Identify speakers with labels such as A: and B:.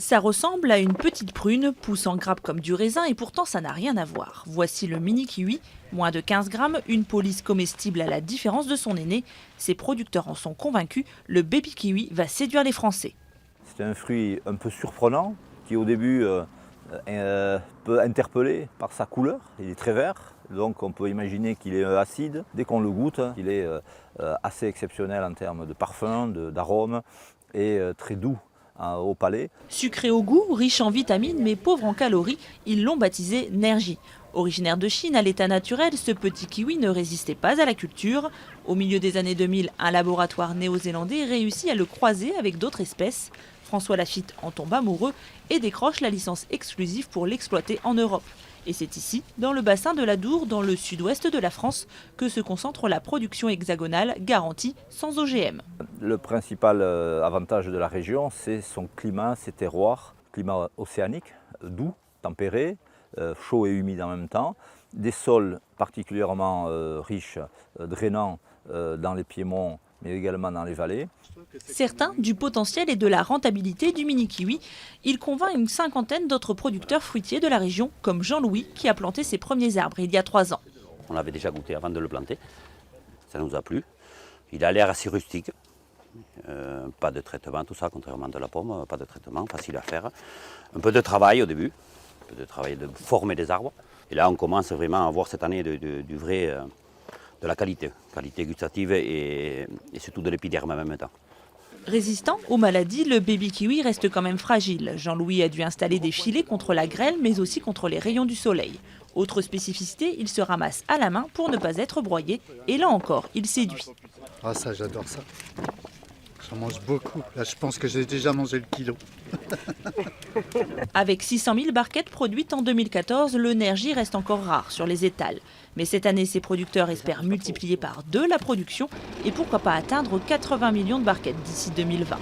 A: Ça ressemble à une petite prune, pousse en grappe comme du raisin et pourtant ça n'a rien à voir. Voici le mini kiwi, moins de 15 grammes, une police comestible à la différence de son aîné. Ses producteurs en sont convaincus, le baby kiwi va séduire les Français.
B: C'est un fruit un peu surprenant qui au début peut interpeller par sa couleur. Il est très vert, donc on peut imaginer qu'il est acide. Dès qu'on le goûte, il est assez exceptionnel en termes de parfum, d'arôme et très doux au palais.
A: Sucré au goût, riche en vitamines mais pauvre en calories, ils l'ont baptisé Nergie. Originaire de Chine à l'état naturel, ce petit kiwi ne résistait pas à la culture. Au milieu des années 2000, un laboratoire néo-zélandais réussit à le croiser avec d'autres espèces. François Lafitte en tombe amoureux et décroche la licence exclusive pour l'exploiter en Europe. Et c'est ici, dans le bassin de l'Adour, dans le sud-ouest de la France, que se concentre la production hexagonale garantie sans OGM.
B: Le principal avantage de la région, c'est son climat, ses terroirs, climat océanique, doux, tempéré, chaud et humide en même temps, des sols particulièrement riches, drainants dans les piémonts, mais également dans les vallées.
A: Certains du potentiel et de la rentabilité du mini kiwi. Il convainc une cinquantaine d'autres producteurs fruitiers de la région, comme Jean-Louis, qui a planté ses premiers arbres il y a 3 ans.
C: On l'avait déjà goûté avant de le planter, ça nous a plu. Il a l'air assez rustique, pas de traitement, tout ça, contrairement à la pomme, pas de traitement, facile à faire. Un peu de travail au début, un peu de travail de former des arbres. Et là, on commence vraiment à voir cette année du vrai, de la qualité gustative et surtout de l'épiderme en même temps.
A: Résistant aux maladies, le baby kiwi reste quand même fragile. Jean-Louis a dû installer des filets contre la grêle, mais aussi contre les rayons du soleil. Autre spécificité, il se ramasse à la main pour ne pas être broyé. Et là encore, il séduit.
D: Ah ça, j'adore ça. J'en mange beaucoup. Là, je pense que j'ai déjà mangé le kilo.
A: Avec 600 000 barquettes produites en 2014, le Nergie reste encore rare sur les étals. Mais cette année, ses producteurs espèrent multiplier par 2 la production et pourquoi pas atteindre 80 millions de barquettes d'ici 2020.